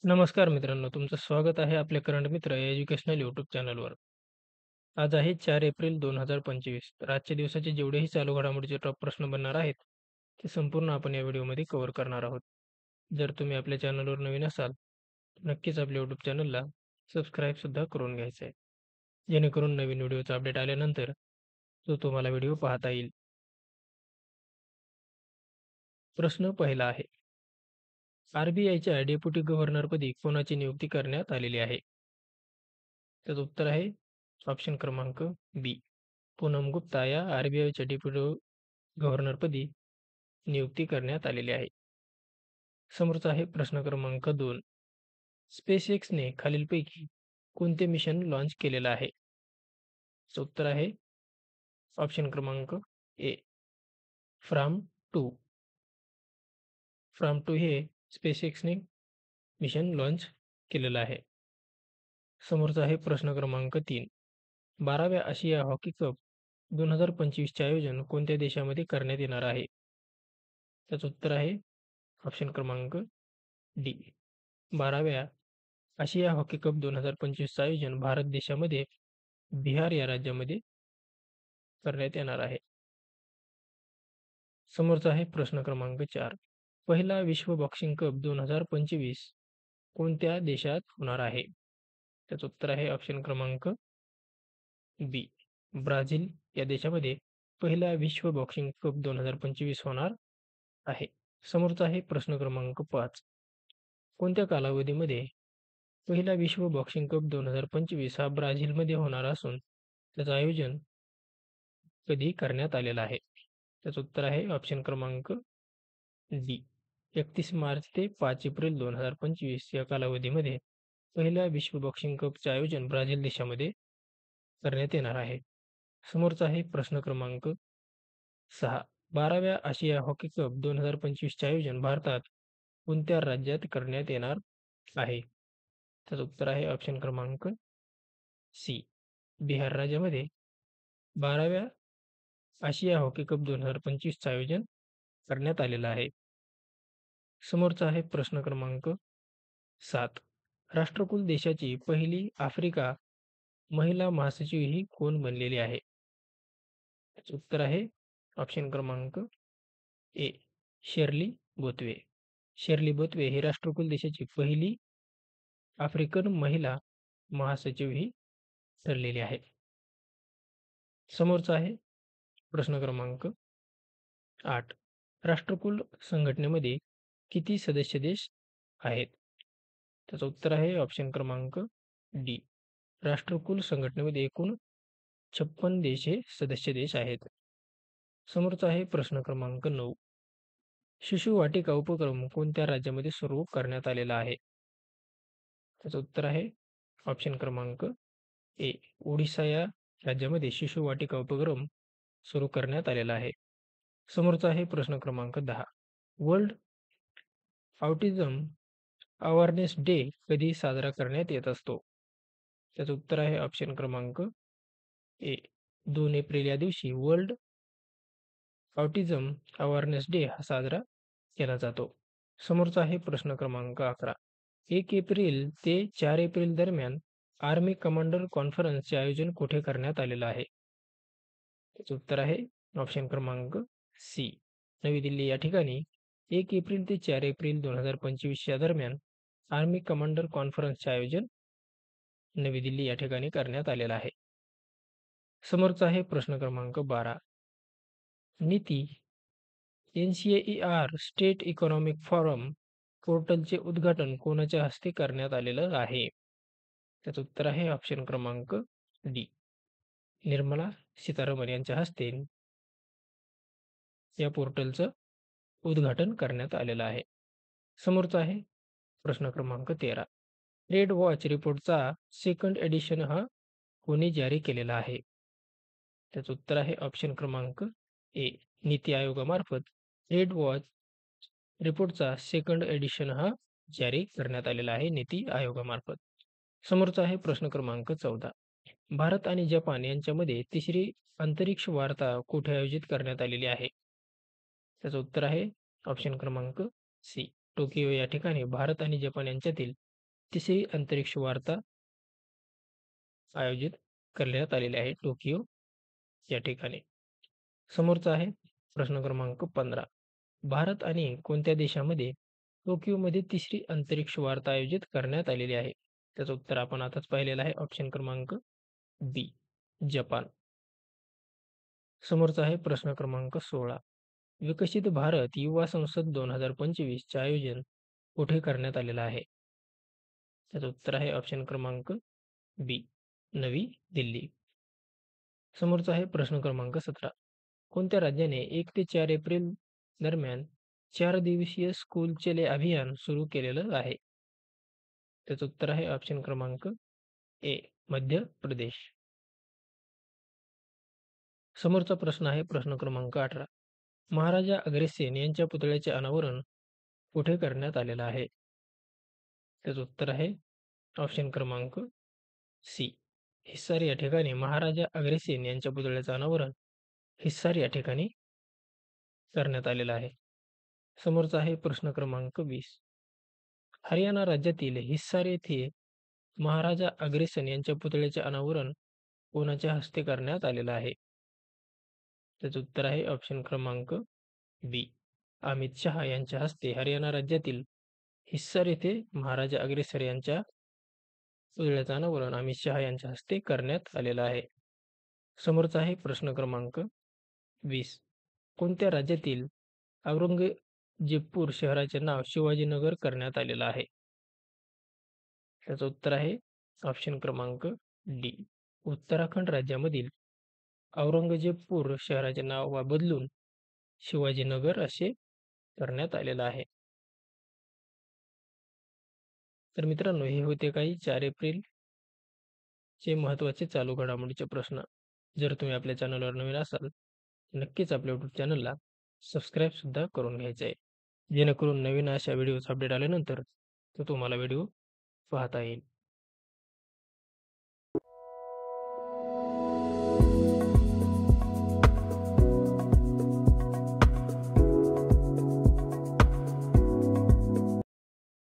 नमस्कार मित्रांनो, तुमचं स्वागत आहे आपल्या करंट मित्र या एज्युकेशनल यूट्यूब चॅनलवर. आज आहे 4 एप्रिल 2025. तर आजच्या दिवसाचे जेवढेही चालू घडामोडीचे टॉप प्रश्न बनणार आहेत, ते संपूर्ण आपण या व्हिडिओमध्ये कव्हर करणार आहोत. जर तुम्ही आपल्या चॅनलवर नवीन असाल, तर नक्कीच आपल्या यूट्यूब चॅनलला सबस्क्राईबसुद्धा करून घ्यायचं आहे. जेणेकरून नवीन व्हिडिओचा अपडेट आल्यानंतर तो तुम्हाला व्हिडिओ पाहता येईल. प्रश्न पहिला आहे. आर-बी-आयच्या डेप्युटी गव्हर्नरपदी कोणाची नियुक्ती करण्यात आलेली आहे? त्याचं उत्तर आहे ऑप्शन क्रमांक बी. पूनम गुप्ता या आर-बी-आयच्या डेप्युटी गव्हर्नरपदी नियुक्ती करण्यात आलेली आहे. समोरचा आहे प्रश्न क्रमांक 2. SpaceXने खालीलपैकी कोणते मिशन लॉन्च केलेलं आहे? त्याचं उत्तर आहे ऑप्शन क्रमांक ए. फ्राम 2. फ्राम 2 हे SpaceXने मिशन लॉन्च केलेलं आहे. समोरचा आहे प्रश्न क्रमांक 3. 12व्या आशिया हॉकी कप 2025चे आयोजन कोणत्या देशामध्ये करण्यात येणार आहे? त्याचं उत्तर आहे ऑप्शन क्रमांक डी. 12व्या आशिया हॉकी कप 2025चं आयोजन भारत देशामध्ये बिहार या राज्यामध्ये करण्यात येणार आहे. समोरचा आहे प्रश्न क्रमांक 4. पहिला विश्व बॉक्सिंग कप 2025 कोणत्या देशात होणार आहे? त्याचं उत्तर आहे ऑप्शन क्रमांक बी. ब्राझील या देशामध्ये पहिला विश्व बॉक्सिंग कप 2025 होणार आहे. समोरचा आहे प्रश्न क्रमांक 5. कोणत्या कालावधीमध्ये पहिला विश्व बॉक्सिंग कप 2025 हा ब्राझीलमध्ये होणार असून त्याचं आयोजन कधी करण्यात आलेलं आहे? त्याचं उत्तर आहे ऑप्शन क्रमांक डी. 31 मार्च ते 5 एप्रिल 2025 या कालावधीमध्ये पहिल्या विश्व बॉक्सिंग कपचे आयोजन ब्राझील देशामध्ये करण्यात येणार आहे. समोरचा आहे प्रश्न क्रमांक 6. 12व्या आशिया हॉकी कप 2025चे आयोजन भारतात कोणत्या राज्यात करण्यात येणार आहे? त्याचं उत्तर आहे ऑप्शन क्रमांक सी. बिहार राज्यामध्ये 12व्या आशिया हॉकी कप 2025चं आयोजन करण्यात आलेलं आहे. समोरचा आहे प्रश्न क्रमांक 7. राष्ट्रकुल देशाची पहिली आफ्रिका महिला महासचिव ही कोण बनलेली आहे? त्याचं उत्तर आहे ऑप्शन क्रमांक ए. शेर्ली बोतवे. शेर्ली बोतवे ही राष्ट्रकुल देशाची पहिली आफ्रिकन महिला महासचिव ही ठरलेली आहे. समोरचा आहे प्रश्न क्रमांक 8. राष्ट्रकुल संघटनेमध्ये किती सदस्य देश आहेत? त्याचं उत्तर आहे ऑप्शन क्रमांक डी. राष्ट्रकुल संघटनेमध्ये एकूण 56 देश हे सदस्य देश आहेत. समोरचा आहे प्रश्न क्रमांक 9. शिशु वाटिका उपक्रम कोणत्या राज्यामध्ये सुरू करण्यात आलेला आहे? त्याचं उत्तर आहे ऑप्शन क्रमांक ए. ओडिशा या राज्यामध्ये शिशु वाटिका उपक्रम सुरू करण्यात आलेला आहे. समोरचा आहे प्रश्न क्रमांक 10. वर्ल्ड ऑटिझम अवेअरनेस डे कधी साजरा करण्यात येत असतो? त्याचं उत्तर आहे ऑप्शन क्रमांक ए. 2 एप्रिल या दिवशी वर्ल्ड ऑटिझम अवेअरनेस डे हा साजरा केला जातो. समोरचा आहे प्रश्न क्रमांक 11. 1 एप्रिल ते 4 एप्रिल दरम्यान आर्मी कमांडर कॉन्फरन्सचे आयोजन कुठे करण्यात आलेलं आहे? त्याचं उत्तर आहे ऑप्शन क्रमांक सी. नवी दिल्ली या ठिकाणी 1 एप्रिल ते 4 एप्रिल 2025 या दरम्यान आर्मी कमांडर कॉन्फरन्सचे आयोजन नवी दिल्ली या ठिकाणी करण्यात आलेलं आहे. समोरचा आहे प्रश्न क्रमांक 12. नीती NCAER स्टेट इकॉनॉमिक फोरम पोर्टलचे उद्घाटन कोणाच्या हस्ते करण्यात आलेलं आहे? त्याचं उत्तर आहे ऑप्शन क्रमांक डी. निर्मला सीतारामन यांच्या हस्ते या पोर्टलचं उद्घाटन करण्यात आलेलं आहे. समोरचा आहे प्रश्न क्रमांक 13. ट्रेड वॉच रिपोर्टचा सेकंड एडिशन हा कोणी जारी केलेला आहे? त्याचं उत्तर आहे ऑप्शन क्रमांक ए. नीती आयोगामार्फत ट्रेड वॉच रिपोर्टचा सेकंड एडिशन हा जारी करण्यात आलेला आहे नीती आयोगामार्फत. समोरचा आहे प्रश्न क्रमांक 14. भारत आणि जपान यांच्यामध्ये तिसरी अंतरिक्ष वार्ता कुठे आयोजित करण्यात आलेली आहे? त्याचं उत्तर आहे ऑप्शन क्रमांक सी. टोकियो या ठिकाणी भारत आणि जपान यांच्यातील तिसरी अंतरिक्ष वार्ता आयोजित करण्यात आलेली आहे टोकियो या ठिकाणी. समोरचा आहे प्रश्न क्रमांक 15. भारत आणि कोणत्या देशामध्ये टोकियोमध्ये तिसरी अंतरिक्ष वार्ता आयोजित करण्यात आलेली आहे? त्याचं उत्तर आपण आताच पाहिलेलं आहे. ऑप्शन क्रमांक बी, जपान. समोरचा आहे प्रश्न क्रमांक 16. विकसित भारत युवा संसद 2025 चे आयोजन कुठे करण्यात आलेलं आहे? त्याचं उत्तर आहे ऑप्शन क्रमांक बी, नवी दिल्ली. समोरचा आहे प्रश्न क्रमांक 17. कोणत्या राज्याने 1 ते 4 एप्रिल दरम्यान 4 दिवसीय स्कूल चले अभियान सुरू केलेलं आहे? त्याचं उत्तर आहे ऑप्शन क्रमांक ए, मध्य प्रदेश. समोरचा प्रश्न आहे प्रश्न क्रमांक 18. महाराजा अग्रसेन यांच्या पुतळ्याचे अनावरण कुठे करण्यात आलेलं आहे? त्याचं उत्तर आहे ऑप्शन क्रमांक सी, हिस्सार या ठिकाणी महाराजा अग्रसेन यांच्या पुतळ्याचं अनावरण हिस्सार या ठिकाणी करण्यात आलेलं आहे. समोरचा आहे प्रश्न क्रमांक 20. हरियाणा राज्यातील हिस्सार येथे महाराजा अग्रसेन यांच्या पुतळ्याचे अनावरण कोणाच्या हस्ते करण्यात आलेलं आहे? त्याचं उत्तर आहे ऑप्शन क्रमांक बी, अमित शहा यांच्या हस्ते हरियाणा राज्यातील हिस्सार येथे महाराजा अग्रसेन यांच्या पुतळ्याचं अनावरण अमित शहा यांच्या हस्ते करण्यात आलेलं आहे. समोरचा आहे प्रश्न क्रमांक 20. कोणत्या राज्यातील औरंगजेबपूर शहराचे नाव शिवाजीनगर करण्यात आलेलं आहे? त्याचं उत्तर आहे ऑप्शन क्रमांक डी, उत्तराखंड राज्यामधील औरंगजेबपूर शहराचे नाव बदलून शिवाजीनगर असे करण्यात आलेलं आहे. तर मित्रांनो, हे होते काही 4 एप्रिल चे महत्त्वाचे चालू घडामोडीचे प्रश्न. जर तुम्ही आपल्या चॅनलवर नवीन असाल, नक्कीच आपल्या यूट्यूब चॅनलला सबस्क्राईब सुद्धा करून घ्यायचं आहे. जेणेकरून नवीन अशा व्हिडिओचा अपडेट आल्यानंतर तो तुम्हाला व्हिडिओ पाहता येईल.